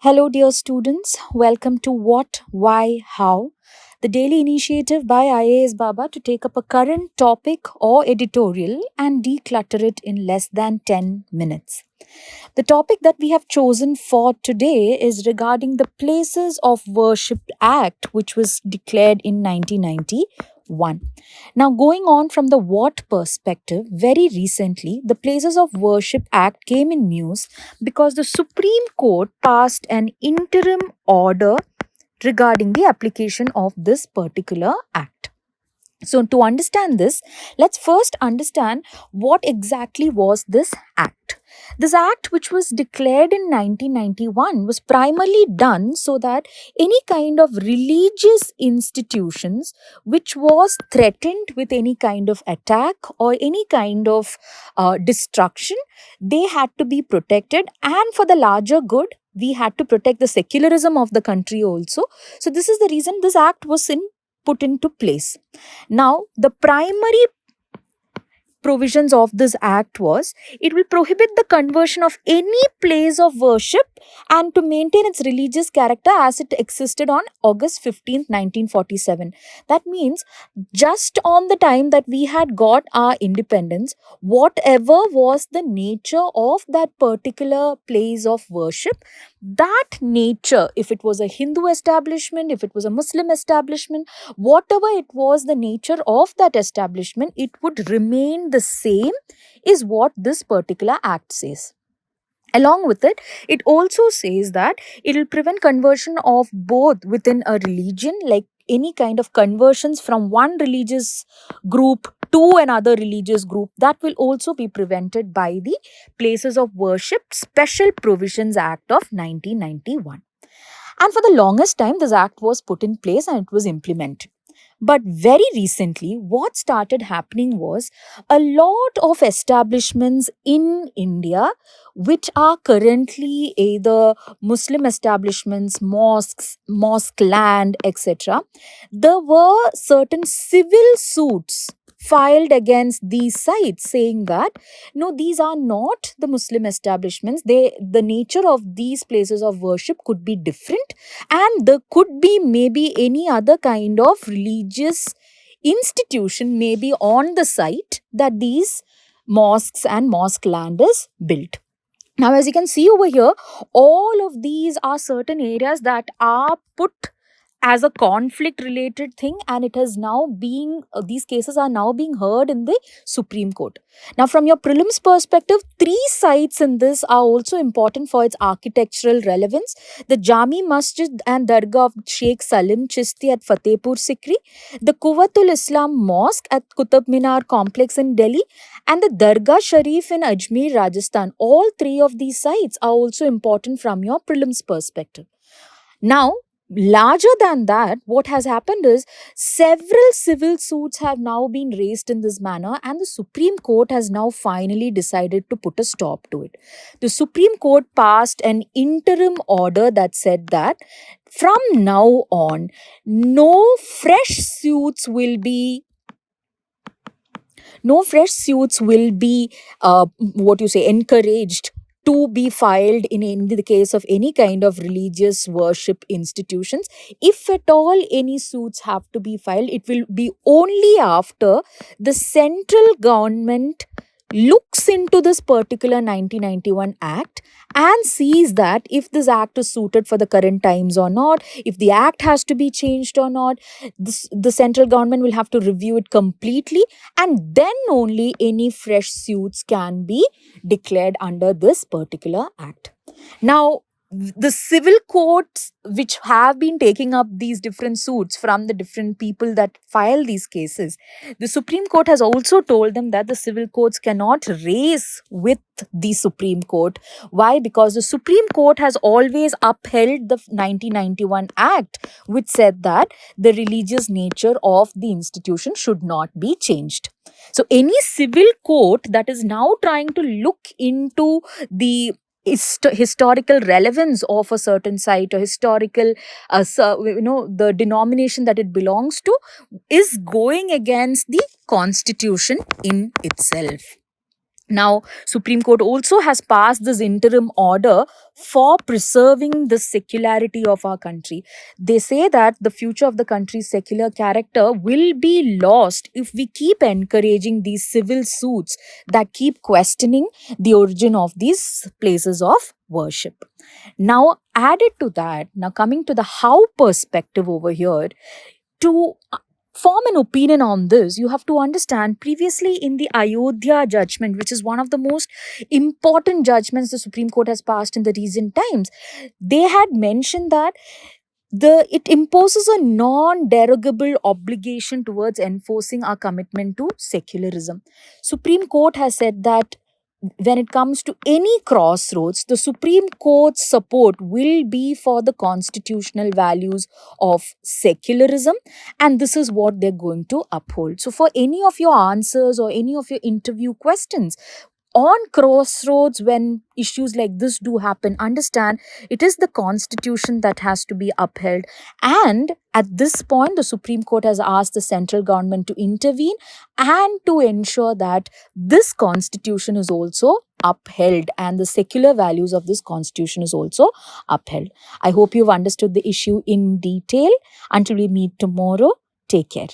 Hello, dear students. Welcome to What, Why, How, the daily initiative by IAS Baba to take up a current topic or editorial and declutter it in less than 10 minutes. The topic that we have chosen for today is regarding the Places of Worship Act, which was declared in 1991. Now, going on from the what perspective, very recently, the Places of Worship Act came in news because the Supreme Court passed an interim order regarding the application of this particular act. So, to understand this, let's first understand what exactly was this act. This act, which was declared in 1991, was primarily done so that any kind of religious institutions which was threatened with any kind of attack or any kind of destruction, they had to be protected, and for the larger good, we had to protect the secularism of the country also. So, this is the reason this act was put into place. Now, the primary provisions of this act was it will prohibit the conversion of any place of worship and to maintain its religious character as it existed on August 15th, 1947. That means just on the time that we had got our independence, whatever was the nature of that particular place of worship, that nature, if it was a Hindu establishment, if it was a Muslim establishment, whatever it was the nature of that establishment, it would remain the same, is what this particular act says. Along with it, it also says that it will prevent conversion of both within a religion, like any kind of conversions from one religious group to another religious group, that will also be prevented by the Places of Worship Special Provisions Act of 1991. And for the longest time, this act was put in place and it was implemented. But very recently, what started happening was a lot of establishments in India, which are currently either Muslim establishments, mosques, mosque land, etc. There were certain civil suits filed against these sites saying that no, these are not the Muslim establishments. The nature of these places of worship could be different, and there could be maybe any other kind of religious institution maybe on the site that these mosques and mosque land is built. Now, as you can see over here, all of these are certain areas that are put as a conflict related thing, and it has now being these cases are now being heard in the Supreme Court. Now, from your prelims perspective, three sites in this are also important for its architectural relevance: the Jami Masjid and Dargah of Sheikh Salim Chishti at Fatehpur Sikri, the Quwwatul Islam Mosque at Qutub Minar complex in Delhi, and the Dargah Sharif in Ajmer, Rajasthan. All three of these sites are also important from your prelims perspective. Now, larger than that, what has happened is several civil suits have now been raised in this manner, and the Supreme Court has now finally decided to put a stop to it. The Supreme Court passed an interim order that said that from now on, no fresh suits will be encouraged to be filed in the case of any kind of religious worship institutions. If at all any suits have to be filed, it will be only after the central government looks into this particular 1991 act and sees that if this act is suited for the current times or not, if the act has to be changed or not, the central government will have to review it completely, and then only any fresh suits can be declared under this particular act. Now, the civil courts which have been taking up these different suits from the different people that file these cases, the Supreme Court has also told them that the civil courts cannot race with the Supreme Court. Why? Because the Supreme Court has always upheld the 1991 Act, which said that the religious nature of the institution should not be changed. So any civil court that is now trying to look into the historical relevance of a certain site or historical the denomination that it belongs to is going against the constitution in itself. Now, Supreme Court also has passed this interim order for preserving the secularity of our country. They say that the future of the country's secular character will be lost if we keep encouraging these civil suits that keep questioning the origin of these places of worship. Now, added to that, now coming to the how perspective over here, to form an opinion on this, you have to understand previously in the Ayodhya judgment, which is one of the most important judgments the Supreme Court has passed in the recent times, they had mentioned that it imposes a non-derogable obligation towards enforcing our commitment to secularism. Supreme Court has said that when it comes to any crossroads, the Supreme Court's support will be for the constitutional values of secularism, and this is what they're going to uphold. So, for any of your answers or any of your interview questions, on crossroads when issues like this do happen, understand it is the constitution that has to be upheld. And at this point, the Supreme Court has asked the central government to intervene and to ensure that this constitution is also upheld and the secular values of this constitution is also upheld. I hope you've understood the issue in detail. Until we meet tomorrow, take care.